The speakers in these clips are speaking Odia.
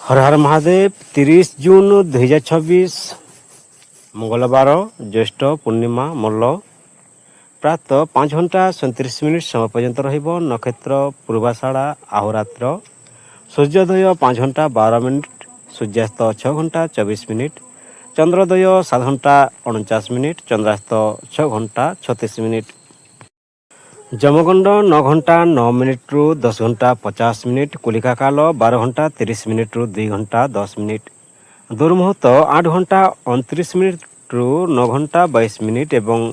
हर हर महादेव। 30 जून 2026 मंगलवार ज्येष्ठ पूर्णिमा मल्ल प्रातः 5 घंटा 37 मिनिट समय पर्यंत रहिब। नक्षत्र पूर्वाषाढ़ा अहोरात्र। सूर्योदय 5 घंटा 12 मिनिट, सूर्यास्त 6 घंटा 24 मिनिट, चंद्रोदय 7 घंटा 49 मिनिट, चंद्रास्त 6 घंटा 36 मिनिट। जमगंड 9 घंटा 9 मिनिट रु 10 घंटा 50 मिनिट, कुलिका काल 12 घंटा 30 मिनिट रु 2 घंटा 10 मिनिट, दुर्मुहूर्त 8 घंटा 29 मिनिट रु 9 घंटा 22 मिनिट एवं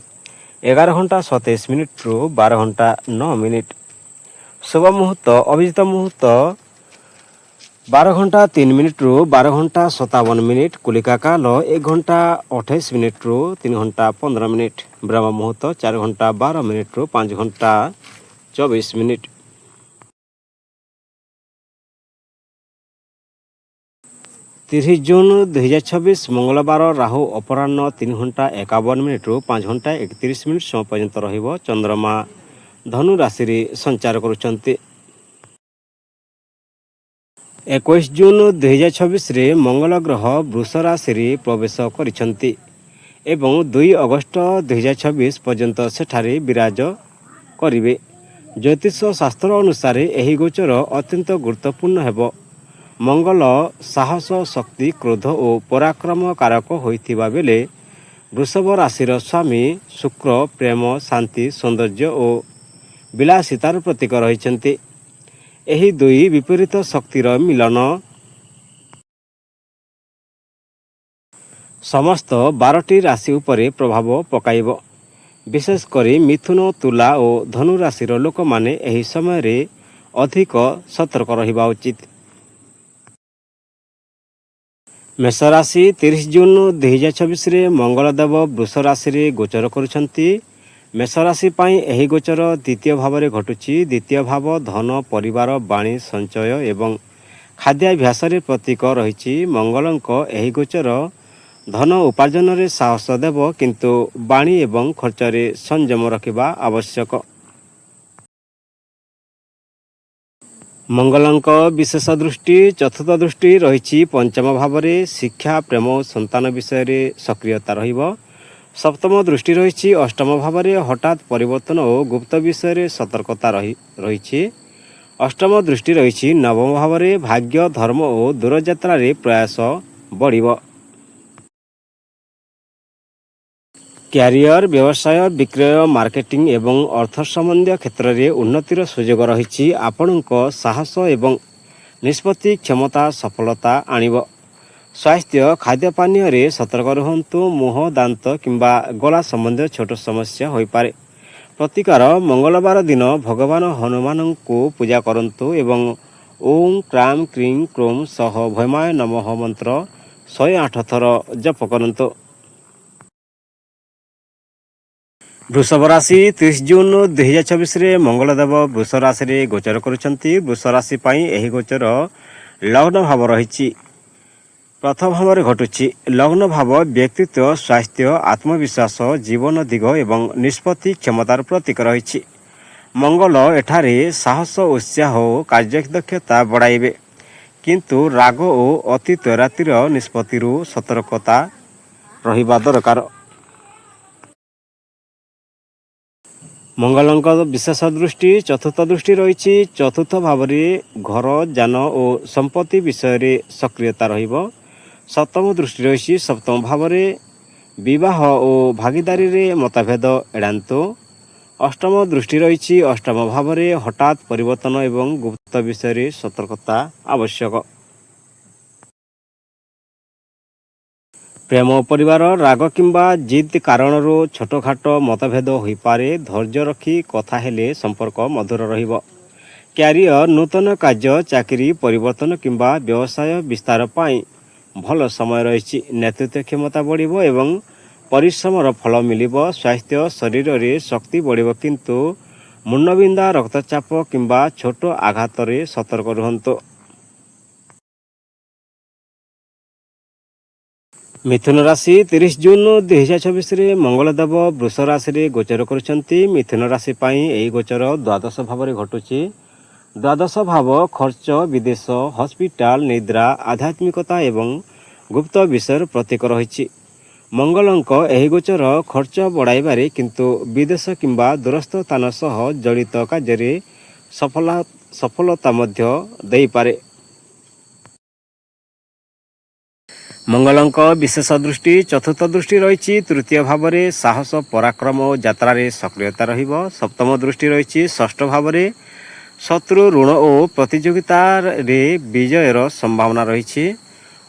11 घंटा 27 मिनिट रु 12 घंटा 9 मिनिट। शुभ मुहूर्त अभिजित मुहूर्त 12 घंटा 3 मिनिट रु 12 घंटा 57 मिनिट, कुलिका काल 1 घंटा 28 मिनिट रु 3 घंटा 15 मिनिट, ब्रह्म मुहूर्त 4 घंटा 12 मिनिट रु 5 घंटा 24 मिनिट। 30 जून 2026 मंगलवार राहु अपराह्न 3 घंटा 51 मिनिट रु 5 घंटा 31 मिनिट समय पर्यंत रहिब। चंद्रमा धनु राशि संचार करुछन्ति। 21 जून 2026 रे मंगल ग्रह वृष राशि प्रवेश करिछन्ति एवं 2 अगस्त 2026 पर्यंत सेठारे विराज करिवे। ज्योतिष शास्त्र अनुसार एही गोचर अत्यंत गुरुत्वपूर्ण हेब। मंगल साहस, शक्ति, क्रोध और पराक्रम कारक होइथिबा बेले वृषभ राशिर स्वामी शुक्र प्रेम, शांति, सौंदर्य और विलासितार प्रतीक रहिछन्ति। एही दुई विपरीत शक्तिर मिलन समस्त 12टी राशि उपरे प्रभाव पकाइब। विशेषकर मिथुन, तुला और धनु राशिर लोक माने एही समय रे अधिक सतर्क रहिबा उचित। मेष राशि 30 जून 2026 रे मंगलदेव वृष राशि रे गोचर करुछन्ति। मेष राशि पाई एही गोचर द्वितीय भाव रे घटुछि। द्वितीय भाव धन, परिवार, वाणी, संचय एवं खाद्याभ्यास रे प्रतीक रहिछि। मंगलंक एही गोचर धन उपार्जन रे साहस देव, किंतु वाणी एवं खर्च रे संयम रखिबा आवश्यक। मंगलंक विशेष दृष्टि चतुर्थ दृष्टि रहिछि पंचम भाव रे। शिक्षा, प्रेम और संतान विषय रे सक्रियता रहिब। सप्तम दृष्टि रहिछि अष्टम भाव रे। हठात परिवर्तन और गुप्त विषय रे सतर्कता रहिछि। अष्टम दृष्टि रहिछि नवम भाव रे। भाग्य, धर्म और दूरयात्रा रे प्रयास बढ़िब। क्यारियर, व्यवसाय, विक्रय, मार्केटिंग एवं अर्थ संबंधी क्षेत्र में उन्नतिर सुजोग रही। आपणक साहस एवं निष्पत्ति क्षमता सफलता आणिब। स्वास्थ्य, खाद्य पानीय रे सतर्क रुहंतु। मुह, दांत किंबा गला संबंधी छोट समस्या हो पारे। प्रतिकार मंगलवार दिन भगवान हनुमान को पूजा करंतु एवं ओम क्राम क्रीं क्रोम सह भयमाय नमः मंत्र 108 थर जप करंतु। वृषभ राशि 30 जून 2026 रे मंगलदेव वृष राशि रे गोचर करुछन्ति। वृष राशि पाई एही गोचर लग्न भाव रहिछि। प्रथम भाव रे घटुछि। लग्न भाव व्यक्तित्व, स्वास्थ्य, आत्मविश्वास, जीवन दिग एवं निष्पत्ति क्षमतार प्रतीक रहिछि। मंगल एठारे साहस, उत्साह और कार्यदक्षता बढ़ाइबे, किंतु राग और अति त्वरातिर निष्पत्तिरु सतर्कता रहिबा दरकार। मंगलंक विशेष दृष्टि चतुर्थ दृष्टि रही। चतुर्थ भाव रे घर, जान और संपत्ति विषय रे सक्रियता रहिब। सप्तम दृष्टि रही। सप्तम भाव रे विवाह और भागीदारी रे मतभेद एड़ांतु। अष्टम दृष्टि रही। अष्टम भाव रे हठात परिवर्तन एवं गुप्त विषय रे सतर्कता आवश्यक। प्रेम परिवार, राग किंबा जिद कारण छोटखाट मतभेद हो पारे। धैर्य रखी कथा हेले संपर्क मधुर रहिब। क्यारियर, नूतन कार्य, चाकरी परिवर्तन किंबा व्यवसाय विस्तार पाई भल समय रही। नेतृत्व क्षमता बढ़िब एवं परिश्रमर फल मिलिब। स्वास्थ्य, शरीर रे शक्ति बढ़िब, किंतु मुंडबिंदा, रक्तचाप किंबा छोट आघात रे सतर्क रुहंतु। मिथुन राशि 30 जून 2026 रे मंगलदेव वृष राशि रे गोचर करुछन्ति। मिथुन राशि पाई एही गोचर द्वादश भाव रे घटुछि। ଦ୍ୱାଦଶ ଭାବ ଖର୍ଚ୍ଚ, ବିଦେଶ, ହସ୍ପିଟାଲ, ନିଦ୍ରା, ଆଧ୍ୟାତ୍ମିକତା ଏବଂ ଗୁପ୍ତ ବିଷୟର ପ୍ରତୀକ ରହିଛି। ମଙ୍ଗଳଙ୍କ ଏହି ଗୋଚର ଖର୍ଚ୍ଚ ବଢ଼ାଇବାରେ କିନ୍ତୁ ବିଦେଶ କିମ୍ବା ଦୂରସ୍ଥ ସ୍ଥାନ ସହ ଜଡ଼ିତ କାର୍ଯ୍ୟରେ ସଫଳତା ମଧ୍ୟ ଦେଇପାରେ। ମଙ୍ଗଳଙ୍କ ବିଶେଷ ଦୃଷ୍ଟି ଚତୁର୍ଥ ଦୃଷ୍ଟି ରହିଛି ତୃତୀୟ ଭାବରେ ସାହସ, ପରାକ୍ରମ ଓ ଯାତ୍ରାରେ ସକ୍ରିୟତା ରହିବ। ସପ୍ତମ ଦୃଷ୍ଟି ରହିଛି ଷଷ୍ଠ ଭାବରେ ଶତ୍ରୁ, ଋଣ ଓ ପ୍ରତିଯୋଗିତାରେ ବିଜୟର ସମ୍ଭାବନା ରହିଛି।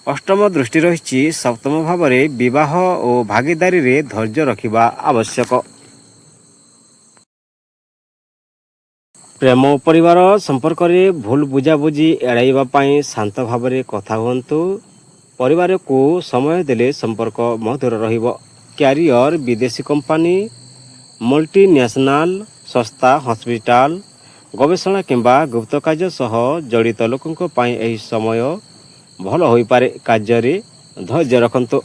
ଅଷ୍ଟମ ଦୃଷ୍ଟି ରହିଛି ସପ୍ତମ ଭାବରେ ବିବାହ ଓ ଭାଗିଦାରୀରେ ଧୈର୍ଯ୍ୟ ରଖିବା ଆବଶ୍ୟକ। ପ୍ରେମ ଓ ପରିବାର ସମ୍ପର୍କରେ ଭୁଲ ବୁଝାବୁଝି ଏଡ଼ାଇବା ପାଇଁ ଶାନ୍ତ ଭାବରେ କଥା ହୁଅନ୍ତୁ। ପରିବାରକୁ ସମୟ ଦେଲେ ସମ୍ପର୍କ ମଧୁର ରହିବ। କ୍ୟାରିୟର, ବିଦେଶୀ କମ୍ପାନୀ, ମଲ୍ଟିନ୍ୟାସନାଲ ସଂସ୍ଥା, ହସ୍ପିଟାଲ, ଗବେଷଣା କିମ୍ବା ଗୁପ୍ତ କାର୍ଯ୍ୟ ସହ ଜଡ଼ିତ ଲୋକଙ୍କ ପାଇଁ ଏହି ସମୟ ଭଲ ହୋଇପାରେ। କାର୍ଯ୍ୟରେ ଧୈର୍ଯ୍ୟ ରଖନ୍ତୁ।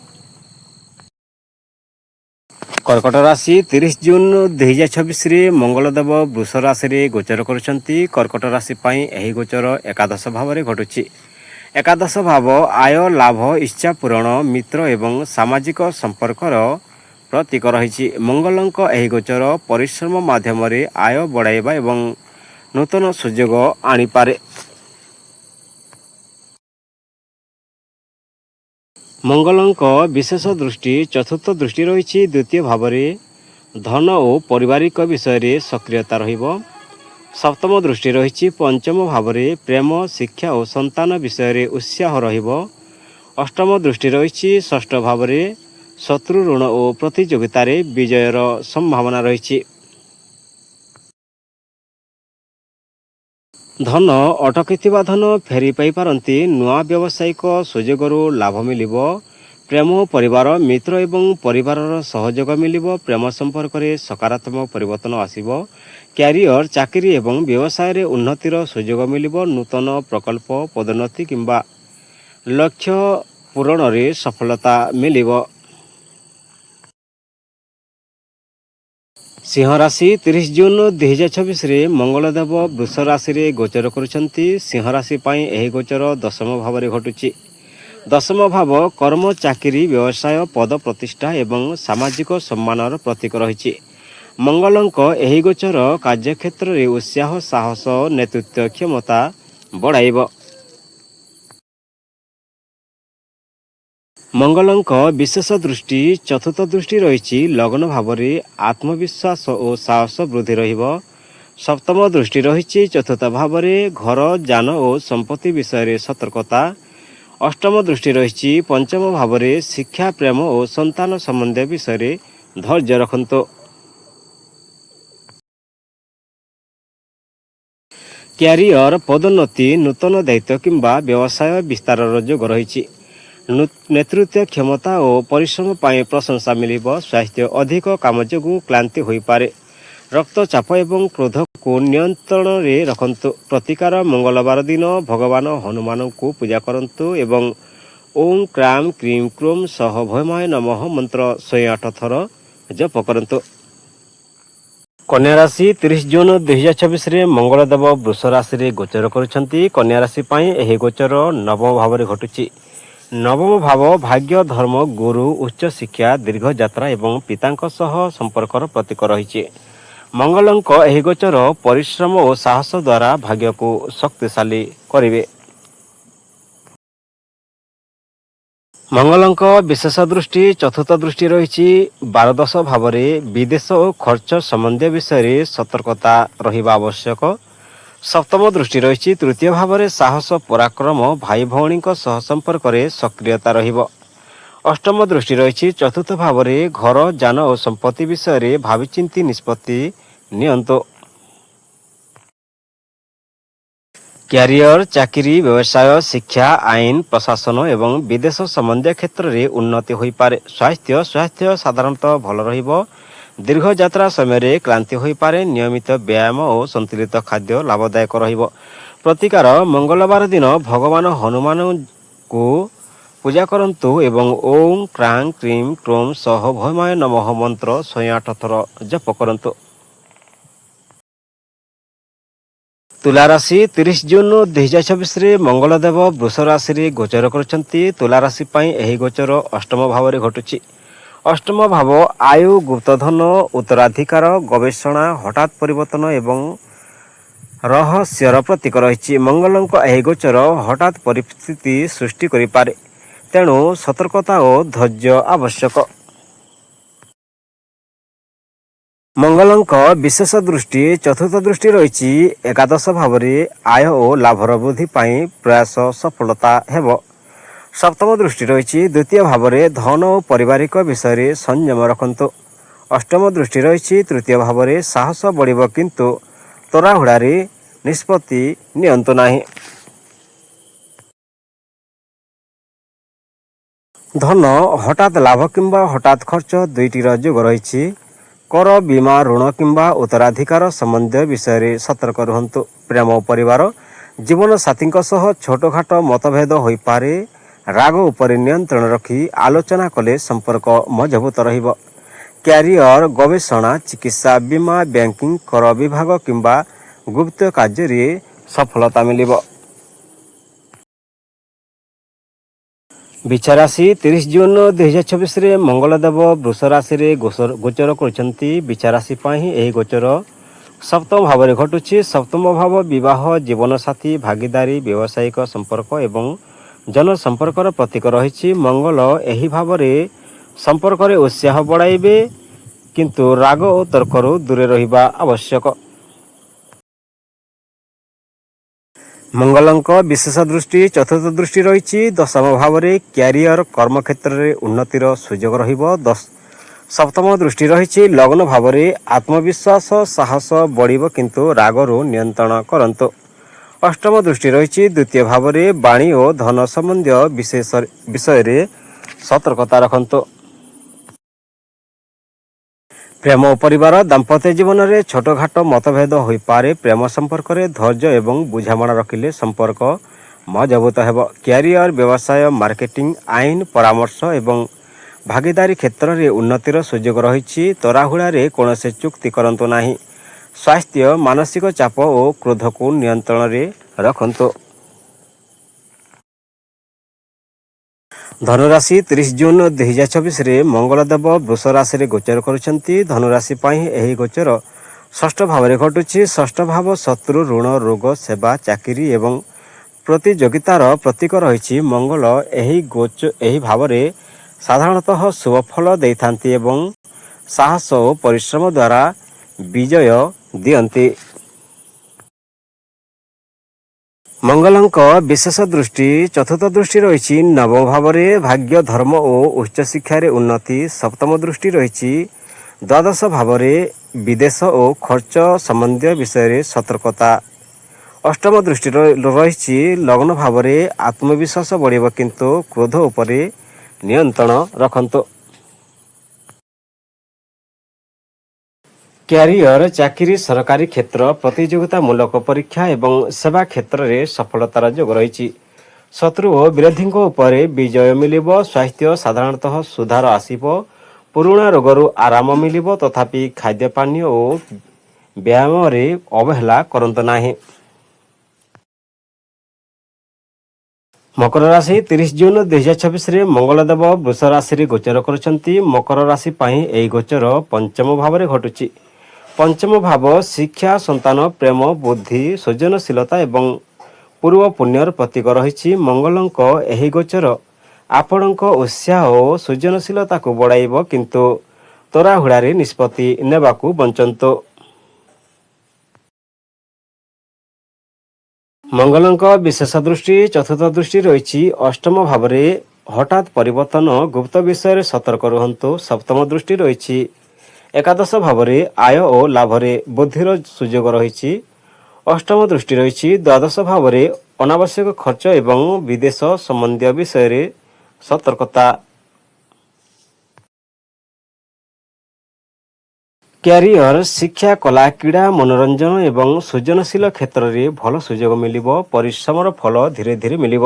କର୍କଟ ରାଶି 30 ଜୁନ 2026ରେ ମଙ୍ଗଳଦେବ ବୃଷ ରାଶିରେ ଗୋଚର କରୁଛନ୍ତି। କର୍କଟ ରାଶି ପାଇଁ ଏହି ଗୋଚର ଏକାଦଶ ଭାବରେ ଘଟୁଛି। ଏକାଦଶ ଭାବ ଆୟ, ଲାଭ, ଇଚ୍ଛା ପୂରଣ, ମିତ୍ର ଏବଂ ସାମାଜିକ ସମ୍ପର୍କର ପ୍ରତୀକ ରହିଛି। ମଙ୍ଗଳଙ୍କ ଏହି ଗୋଚର ପରିଶ୍ରମ ମାଧ୍ୟମରେ ଆୟ ବଢ଼ାଇବା ଏବଂ ନୂତନ ସୁଯୋଗ ଆଣିପାରେ। ମଙ୍ଗଳଙ୍କ ବିଶେଷ ଦୃଷ୍ଟି ଚତୁର୍ଥ ଦୃଷ୍ଟି ରହିଛି ଦ୍ୱିତୀୟ ଭାବରେ ଧନ ଓ ପାରିବାରିକ ବିଷୟରେ ସକ୍ରିୟତା ରହିବ। ସପ୍ତମ ଦୃଷ୍ଟି ରହିଛି ପଞ୍ଚମ ଭାବରେ ପ୍ରେମ, ଶିକ୍ଷା ଓ ସନ୍ତାନ ବିଷୟରେ ଉତ୍ସାହ ରହିବ। ଅଷ୍ଟମ ଦୃଷ୍ଟି ରହିଛି ଷଷ୍ଠ ଭାବରେ ଶତ୍ରୁ, ଋଣ ଓ ପ୍ରତିଯୋଗିତାରେ ବିଜୟର ସମ୍ଭାବନା ରହିଛି। ଧନ ଅଟକିଥିବା ଧନ ଫେରି ପାଇପାରନ୍ତି। ନୂଆ ବ୍ୟବସାୟିକ ସୁଯୋଗରୁ ଲାଭ ମିଳିବ। ପ୍ରେମ, ପରିବାର, ମିତ୍ର ଏବଂ ପରିବାରର ସହଯୋଗ ମିଳିବ। ପ୍ରେମ ସମ୍ପର୍କରେ ସକାରାତ୍ମକ ପରିବର୍ତ୍ତନ ଆସିବ। କ୍ୟାରିୟର, ଚାକିରି ଏବଂ ବ୍ୟବସାୟରେ ଉନ୍ନତିର ସୁଯୋଗ ମିଳିବ। ନୂତନ ପ୍ରକଳ୍ପ, ପଦୋନ୍ନତି କିମ୍ବା ଲକ୍ଷ୍ୟ ପୂରଣରେ ସଫଳତା ମିଳିବ। ସିଂହ ରାଶି 30 ଜୁନ 2026ରେ ମଙ୍ଗଳଦେବ ବୃଷ ରାଶିରେ ଗୋଚର କରୁଛନ୍ତି। ସିଂହ ରାଶି ପାଇଁ ଏହି ଗୋଚର ଦଶମ ଭାବରେ ଘଟୁଛି। ଦଶମ ଭାବ କର୍ମ, ଚାକିରି, ବ୍ୟବସାୟ, ପଦ ପ୍ରତିଷ୍ଠା ଏବଂ ସାମାଜିକ ସମ୍ମାନର ପ୍ରତୀକ ରହିଛି। ମଙ୍ଗଳଙ୍କ ଏହି ଗୋଚର କାର୍ଯ୍ୟକ୍ଷେତ୍ରରେ ଉତ୍ସାହ, ସାହସ ଓ ନେତୃତ୍ୱ କ୍ଷମତା ବଢ଼ାଇବ। ମଙ୍ଗଳଙ୍କ ବିଶେଷ ଦୃଷ୍ଟି ଚତୁର୍ଥ ଦୃଷ୍ଟି ରହିଛି ଲଗ୍ନ ଭାବରେ ଆତ୍ମବିଶ୍ୱାସ ଓ ସାହସ ବୃଦ୍ଧି ରହିବ। ସପ୍ତମ ଦୃଷ୍ଟି ରହିଛି ଚତୁର୍ଥ ଭାବରେ ଘର, ଯାନ ଓ ସମ୍ପତ୍ତି ବିଷୟରେ ସତର୍କତା। ଅଷ୍ଟମ ଦୃଷ୍ଟି ରହିଛି ପଞ୍ଚମ ଭାବରେ ଶିକ୍ଷା, ପ୍ରେମ ଓ ସନ୍ତାନ ସମ୍ବନ୍ଧୀୟ ବିଷୟରେ ଧୈର୍ଯ୍ୟ ରଖନ୍ତୁ। କ୍ୟାରିୟର, ପଦୋନ୍ନତି, ନୂତନ ଦାୟିତ୍ୱ କିମ୍ବା ବ୍ୟବସାୟ ବିସ୍ତାରର ଯୋଗ ରହିଛି। ନେତୃତ୍ୱ କ୍ଷମତା ଓ ପରିଶ୍ରମ ପାଇଁ ପ୍ରଶଂସା ମିଳିବ। ସ୍ୱାସ୍ଥ୍ୟ ଅଧିକ କାମ ଯୋଗୁଁ କ୍ଳାନ୍ତି ହୋଇପାରେ। ରକ୍ତଚାପ ଏବଂ କ୍ରୋଧକୁ ନିୟନ୍ତ୍ରଣରେ ରଖନ୍ତୁ। ପ୍ରତିକାର ମଙ୍ଗଳବାର ଦିନ ଭଗବାନ ହନୁମାନଙ୍କୁ ପୂଜା କରନ୍ତୁ ଏବଂ ଓଁ କ୍ରାଁ କ୍ରିଁ କ୍ରୋଁ ସହ ଭୈମାୟ ନମଃ ମନ୍ତ୍ର 108 ଥର ଜପ କରନ୍ତୁ। କନ୍ୟା ରାଶି 30 ଜୁନ 2026ରେ ମଙ୍ଗଳଦେବ ବୃଷ ରାଶିରେ ଗୋଚର କରୁଛନ୍ତି। କନ୍ୟା ରାଶି ପାଇଁ ଏହି ଗୋଚର ନବମ ଭାବରେ ଘଟୁଛି। ନବମ ଭାବ ଭାଗ୍ୟ, ଧର୍ମ, ଗୁରୁ, ଉଚ୍ଚଶିକ୍ଷା, ଦୀର୍ଘଯାତ୍ରା ଏବଂ ପିତାଙ୍କ ସହ ସମ୍ପର୍କର ପ୍ରତୀକ ରହିଛି। ମଙ୍ଗଳଙ୍କ ଏହି ଗୋଚର ପରିଶ୍ରମ ଓ ସାହସ ଦ୍ୱାରା ଭାଗ୍ୟକୁ ଶକ୍ତିଶାଳୀ କରିବେ। ମଙ୍ଗଳଙ୍କ ବିଶେଷ ଦୃଷ୍ଟି ଚତୁର୍ଥ ଦୃଷ୍ଟି ରହିଛି ଦ୍ୱାଦଶ ଭାବରେ ବିଦେଶ ଓ ଖର୍ଚ୍ଚ ସମ୍ବନ୍ଧୀୟ ବିଷୟରେ ସତର୍କତା ରହିବା ଆବଶ୍ୟକ। ସପ୍ତମ ଦୃଷ୍ଟି ରହିଛି ତୃତୀୟ ଭାବରେ ସାହସ, ପରାକ୍ରମ, ଭାଇ ଭଉଣୀଙ୍କ ସହ ସମ୍ପର୍କରେ ସକ୍ରିୟତା ରହିବ। ଅଷ୍ଟମ ଦୃଷ୍ଟି ରହିଛି ଚତୁର୍ଥ ଭାବରେ ଘର, ଯାନ ଓ ସମ୍ପତ୍ତି ବିଷୟରେ ଭାବିଚିନ୍ତି ନିଷ୍ପତ୍ତି ନିଅନ୍ତୁ। କ୍ୟାରିୟର, ଚାକିରି, ବ୍ୟବସାୟ, ଶିକ୍ଷା, ଆଇନ, ପ୍ରଶାସନ ଏବଂ ବିଦେଶ ସମ୍ବନ୍ଧୀୟ କ୍ଷେତ୍ରରେ ଉନ୍ନତି ହୋଇପାରେ। ସ୍ୱାସ୍ଥ୍ୟ ସାଧାରଣତଃ ଭଲ ରହିବ। ଦୀର୍ଘଯାତ୍ରା ସମୟରେ କ୍ଳାନ୍ତି ହୋଇପାରେ। ନିୟମିତ ବ୍ୟାୟାମ ଓ ସନ୍ତୁଳିତ ଖାଦ୍ୟ ଲାଭଦାୟକ ରହିବ। ପ୍ରତିକାର ମଙ୍ଗଳବାର ଦିନ ଭଗବାନ ହନୁମାନଙ୍କୁ ପୂଜା କରନ୍ତୁ ଏବଂ ଓଁ କ୍ରାଁ କ୍ରିଁ କ୍ରୋଁ ସହ ଭୈମାୟ ନମଃ ମନ୍ତ୍ର 108 ଥର ଜପ କରନ୍ତୁ। ତୁଲା ରାଶି 30 ଜୁନ୍ 2024ରେ ମଙ୍ଗଳଦେବ ବୃଷ ରାଶିରେ ଗୋଚର କରୁଛନ୍ତି। ତୁଲା ରାଶି ପାଇଁ ଏହି ଗୋଚର ଅଷ୍ଟମ ଭାବରେ ଘଟୁଛି। ଅଷ୍ଟମ ଭାବ ଆୟୁ, ଗୁପ୍ତଧନ, ଉତ୍ତରାଧିକାର, ଗବେଷଣା, ହଠାତ୍ ପରିବର୍ତ୍ତନ ଏବଂ ରହସ୍ୟର ପ୍ରତୀକ ରହିଛି। ମଙ୍ଗଳଙ୍କ ଏହି ଗୋଚର ହଠାତ୍ ପରିସ୍ଥିତି ସୃଷ୍ଟି କରିପାରେ, ତେଣୁ ସତର୍କତା ଓ ଧୈର୍ଯ୍ୟ ଆବଶ୍ୟକ। ମଙ୍ଗଳଙ୍କ ବିଶେଷ ଦୃଷ୍ଟି ଚତୁର୍ଥ ଦୃଷ୍ଟି ରହିଛି ଏକାଦଶ ଭାବରେ। ଆୟ ଓ ଲାଭର ବୃଦ୍ଧି ପାଇଁ ପ୍ରୟାସ ସଫଳତା ହେବ। ସପ୍ତମ ଦୃଷ୍ଟି ରହିଛି ଦ୍ୱିତୀୟ ଭାବରେ। ଧନ ଓ ପାରିବାରିକ ବିଷୟରେ ସଂଯମ ରଖନ୍ତୁ। ଅଷ୍ଟମ ଦୃଷ୍ଟି ରହିଛି ତୃତୀୟ ଭାବରେ। ସାହସ ବଢ଼ିବ, କିନ୍ତୁ ତରାହୁଡ଼ାରେ ନିଷ୍ପତ୍ତି ନିଅନ୍ତୁ ନାହିଁ। ଧନ, ହଠାତ୍ ଲାଭ କିମ୍ବା ହଠାତ୍ ଖର୍ଚ୍ଚ ଦୁଇଟିର ଯୋଗ ରହିଛି। କର, ବୀମା, ଋଣ କିମ୍ବା ଉତ୍ତରାଧିକାର ସମ୍ବନ୍ଧୀୟ ବିଷୟରେ ସତର୍କ ରୁହନ୍ତୁ। ପ୍ରେମ ଓ ପରିବାର ଜୀବନସାଥୀଙ୍କ ସହ ଛୋଟଖାଟ ମତଭେଦ ହୋଇପାରେ। ରାଗ ଉପରେ ନିୟନ୍ତ୍ରଣ ରଖି ଆଲୋଚନା କଲେ ସମ୍ପର୍କ ମଜବୁତ ରହିବ। କ୍ୟାରିୟର, ଗବେଷଣା, ଚିକିତ୍ସା, ବୀମା, ବ୍ୟାଙ୍କିଂ, କର ବିଭାଗ କିମ୍ବା ଗୁପ୍ତ କାର୍ଯ୍ୟରେ ସଫଳତା ମିଳିବ। ବିଛା ରାଶି 30 ଜୁନ୍ 2024ରେ ମଙ୍ଗଳଦେବ ବୃଷ ରାଶିରେ ଗୋଚର କରୁଛନ୍ତି। ବିଛା ରାଶି ପାଇଁ ଏହି ଗୋଚର ସପ୍ତମ ଭାବରେ ଘଟୁଛି। ସପ୍ତମ ଭାବ ବିବାହ, ଜୀବନସାଥୀ, ଭାଗିଦାରୀ, ବ୍ୟବସାୟିକ ସମ୍ପର୍କ ଏବଂ ଜନସମ୍ପର୍କର ପ୍ରତୀକ ରହିଛି। ମଙ୍ଗଳ ଏହି ଭାବରେ ସମ୍ପର୍କରେ ଉତ୍ସାହ ବଢ଼ାଇବେ, କିନ୍ତୁ ରାଗ ଓ ତର୍କରୁ ଦୂରେ ରହିବା ଆବଶ୍ୟକ। ମଙ୍ଗଳଙ୍କ ବିଶେଷ ଦୃଷ୍ଟି ଚତୁର୍ଥ ଦୃଷ୍ଟି ରହିଛି ଦଶମ ଭାବରେ। କ୍ୟାରିୟର, କର୍ମକ୍ଷେତ୍ରରେ ଉନ୍ନତିର ସୁଯୋଗ ରହିବ। ସପ୍ତମ ଦୃଷ୍ଟି ରହିଛି ଲଗ୍ନ ଭାବରେ। ଆତ୍ମବିଶ୍ୱାସ, ସାହସ ବଢ଼ିବ, କିନ୍ତୁ ରାଗରୁ ନିୟନ୍ତ୍ରଣ କରନ୍ତୁ। ଅଷ୍ଟମ ଦୃଷ୍ଟି ରହିଛି ଦ୍ୱିତୀୟ ଭାବରେ। ବାଣୀ ଓ ଧନ ସମ୍ବନ୍ଧୀୟ ବିଷୟରେ ସତର୍କତା ରଖନ୍ତୁ। ପ୍ରେମ ଓ ପରିବାର ଦାମ୍ପତ୍ୟ ଜୀବନରେ ଛୋଟଖାଟ ମତଭେଦ ହୋଇପାରେ। ପ୍ରେମ ସମ୍ପର୍କରେ ଧୈର୍ଯ୍ୟ ଏବଂ ବୁଝାମଣା ରଖିଲେ ସମ୍ପର୍କ ମଜବୁତ ହେବ। କ୍ୟାରିୟର, ବ୍ୟବସାୟ, ମାର୍କେଟିଂ, ଆଇନ, ପରାମର୍ଶ ଏବଂ ଭାଗିଦାରୀ କ୍ଷେତ୍ରରେ ଉନ୍ନତିର ସୁଯୋଗ ରହିଛି। ତରାହୁଡ଼ାରେ କୌଣସି ଚୁକ୍ତି କରନ୍ତୁ ନାହିଁ। ସ୍ୱାସ୍ଥ୍ୟ, ମାନସିକ ଚାପ ଓ କ୍ରୋଧକୁ ନିୟନ୍ତ୍ରଣରେ ରଖନ୍ତୁ। ଧନୁରାଶି 30 ଜୁନ୍ 2024ରେ ମଙ୍ଗଳଦେବ ବୃଷ ରାଶିରେ ଗୋଚର କରୁଛନ୍ତି। ଧନୁରାଶି ପାଇଁ ଏହି ଗୋଚର ଷଷ୍ଠ ଭାବରେ ଘଟୁଛି। ଷଷ୍ଠ ଭାବ ଶତ୍ରୁ, ଋଣ, ରୋଗ, ସେବା, ଚାକିରି ଏବଂ ପ୍ରତିଯୋଗିତାର ପ୍ରତୀକ ରହିଛି। ମଙ୍ଗଳ ଏହି ଭାବରେ ସାଧାରଣତଃ ଶୁଭ ଫଳ ଦେଇଥାନ୍ତି ଏବଂ ସାହସ ଓ ପରିଶ୍ରମ ଦ୍ୱାରା ବିଜୟ ଦିଅନ୍ତି। ମଙ୍ଗଳଙ୍କ ବିଶେଷ ଦୃଷ୍ଟି ଚତୁର୍ଥ ଦୃଷ୍ଟି ରହିଛି ନବମ ଭାବରେ। ଭାଗ୍ୟ, ଧର୍ମ ଓ ଉଚ୍ଚଶିକ୍ଷାରେ ଉନ୍ନତି। ସପ୍ତମ ଦୃଷ୍ଟି ରହିଛି ଦ୍ୱାଦଶ ଭାବରେ। ବିଦେଶ ଓ ଖର୍ଚ୍ଚ ସମ୍ବନ୍ଧୀୟ ବିଷୟରେ ସତର୍କତା। ଅଷ୍ଟମ ଦୃଷ୍ଟି ରହିଛି ଲଗ୍ନ ଭାବରେ। ଆତ୍ମବିଶ୍ୱାସ ବଢ଼ିବ, କିନ୍ତୁ କ୍ରୋଧ ଉପରେ ନିୟନ୍ତ୍ରଣ ରଖନ୍ତୁ। କ୍ୟାରିୟର, ଚାକିରି, ସରକାରୀ କ୍ଷେତ୍ର, ପ୍ରତିଯୋଗିତାମୂଳକ ପରୀକ୍ଷା ଏବଂ ସେବା କ୍ଷେତ୍ରରେ ସଫଳତାର ଯୋଗ ରହିଛି। ଶତ୍ରୁ ଓ ବିରୋଧୀଙ୍କ ଉପରେ ବିଜୟ ମିଳିବ। ସ୍ୱାସ୍ଥ୍ୟ ସାଧାରଣତଃ ସୁଧାର ଆସିବ। ପୁରୁଣା ରୋଗରୁ ଆରାମ ମିଳିବ, ତଥାପି ଖାଦ୍ୟପାନୀୟ ଓ ବ୍ୟାୟାମରେ ଅବହେଳା କରନ୍ତୁ ନାହିଁ। ମକର ରାଶି 30 ଜୁନ୍ 2024ରେ ମଙ୍ଗଳଦେବ ବୃଷ ରାଶିରେ ଗୋଚର କରୁଛନ୍ତି। ମକର ରାଶି ପାଇଁ ଏହି ଗୋଚର ପଞ୍ଚମ ଭାବରେ ଘଟୁଛି। ପଞ୍ଚମ ଭାବ ଶିକ୍ଷା, ସନ୍ତାନ, ପ୍ରେମ, ବୁଦ୍ଧି, ସୃଜନଶୀଳତା ଏବଂ ପୂର୍ବ ପୁଣ୍ୟର ପ୍ରତୀକ ରହିଛି। ମଙ୍ଗଳଙ୍କ ଏହି ଗୋଚର ଆପଣଙ୍କ ଉତ୍ସାହ ଓ ସୃଜନଶୀଳତାକୁ ବଢ଼ାଇବ, କିନ୍ତୁ ତରାହୁଡ଼ାରେ ନିଷ୍ପତ୍ତି ନେବାକୁ ବଞ୍ଚନ୍ତୁ। ମଙ୍ଗଳଙ୍କ ବିଶେଷ ଦୃଷ୍ଟି ଚତୁର୍ଥ ଦୃଷ୍ଟି ରହିଛି ଅଷ୍ଟମ ଭାବରେ। ହଠାତ୍ ପରିବର୍ତ୍ତନ, ଗୁପ୍ତ ବିଷୟରେ ସତର୍କ ରୁହନ୍ତୁ। ସପ୍ତମ ଦୃଷ୍ଟି ରହିଛି ଏକାଦଶ ଭାବରେ। ଆୟ ଓ ଲାଭରେ ବୃଦ୍ଧିର ସୁଯୋଗ ରହିଛି। ଅଷ୍ଟମ ଦୃଷ୍ଟି ରହିଛି ଦ୍ୱାଦଶ ଭାବରେ। ଅନାବଶ୍ୟକ ଖର୍ଚ୍ଚ ଏବଂ ବିଦେଶ ସମ୍ବନ୍ଧୀୟ ବିଷୟରେ ସତର୍କତା। କ୍ୟାରିୟର, ଶିକ୍ଷା, କଲା, କ୍ରୀଡ଼ା, ମନୋରଞ୍ଜନ ଏବଂ ସୃଜନଶୀଳ କ୍ଷେତ୍ରରେ ଭଲ ସୁଯୋଗ ମିଳିବ। ପରିଶ୍ରମର ଫଳ ଧୀରେ ଧୀରେ ମିଳିବ।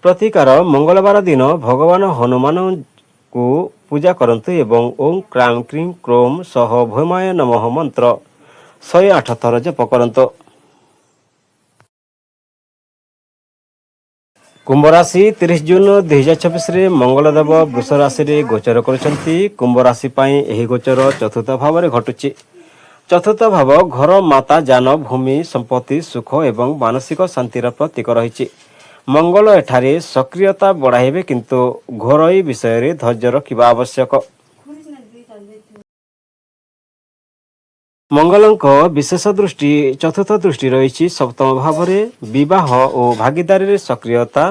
ପ୍ରତିକାର, ମଙ୍ଗଳବାର ଦିନ ଭଗବାନ ହନୁମାନଙ୍କୁ ପୂଜା କରନ୍ତୁ ଏବଂ ଓଁ କ୍ରାଁ କ୍ରିଂ କ୍ରୋମ୍ ସହ ଭୌମାୟ ନମଃ ମନ୍ତ୍ର 108 ଥର ଜପ କରନ୍ତୁ। कुंभ राशि 30 जून 2024 रे मंगलदेव वृष राशि रे गोचर करुछंती। कुंभ राशि पई एही गोचर चतुर्थ भाव रे घटुची। चतुर्थ भाव घर माता जान भूमि संपत्ति सुख एवं मानसिक शांतिर प्रतीक रही। मंगल एठारे सक्रियता बढ़ाइबे किंतु घरोई विषय रे धैर्य रखिबा आवश्यक। मंगलंक विशेष दृष्टि चतुर्थ दृष्टि रही सप्तम भाव रे विवाह और भागीदारी रे सक्रियता।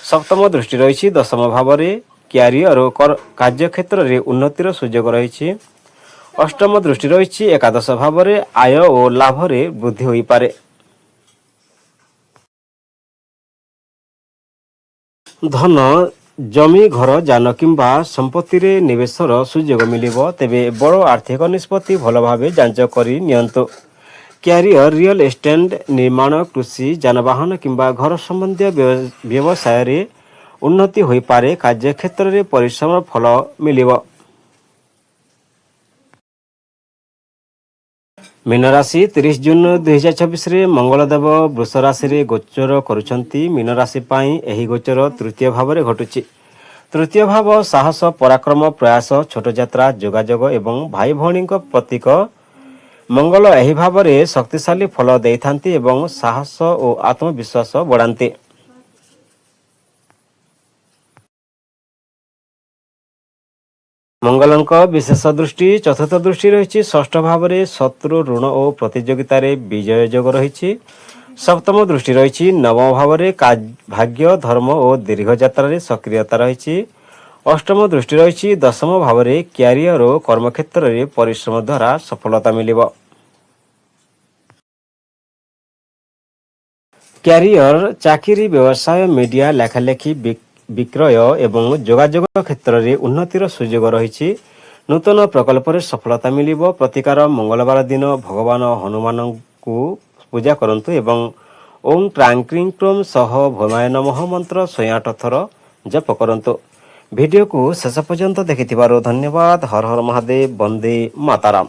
सप्तम दृष्टि रही दशम भाव रे क्यारियर और कार्यक्षेत्र रे उन्नतिर सुयोग रही। अष्टम दृष्टि रही एकादश भाव रे आय और लाभ रे वृद्धि होई पारे। धन जमी घर जान किंबा संपत्ति रे निवेशर सुयोग मिलिबो। तेबे बड़ आर्थिक निष्पत्ति भल भावे जांच करी नियंतु। क्यारियर रियल एस्टेट निर्माण कृषि जानवाहन किंबा घर संबंधी व्यवसाय रे उन्नति होई पारे। कार्यक्षेत्र रे परिश्रम फल मिलिबो। मीन राशि 30 जून 2024 रे मंगलदेव वृष राशि रे गोचर करुछंती। मीन राशि पई एही गोचर तृतीय भाव रे घटुची। तृतीय भाव साहस पराक्रम प्रयास छोट यात्रा जोगाजोग एवं भाई भौणी प्रतीक। मंगल एही भाव रे शक्तिशाली फल देइथांती एवं साहस और आत्मविश्वास बढ़ांती। मंगलंक विशेष दृष्टि चतुर्थ दृष्टि रही षष्ठ भाव रे शत्रु ऋण और प्रतियोगिता रे विजय योग रही। सप्तम दृष्टि रही नवम भाव रे भाग्य धर्म और दीर्घ यात्रा रे सक्रियता रही। अष्टम दृष्टि रही दशम भाव रे क्यारियर और कर्मक्षेत्र रे परिश्रम द्वारा सफलता मिलिबो। क्यारियर चाकरी व्यवसाय मीडिया लेखालेखी विक्रय एवं जोगाजोग क्षेत्र में उन्नतिर सुयोग रही। नूतन प्रकल्प रे सफलता मिलिबो। प्रतिकार मंगलवार दिन भगवान हनुमान को पूजा करंतु एवं ओम ट्रां क्रीं क्रोम सह भौमाय नमः मंत्र 108 थर जप करंतु। वीडियो को शेष पर्यंत देखिथिबारो धन्यवाद। हर हर महादेव। वंदे मातरम।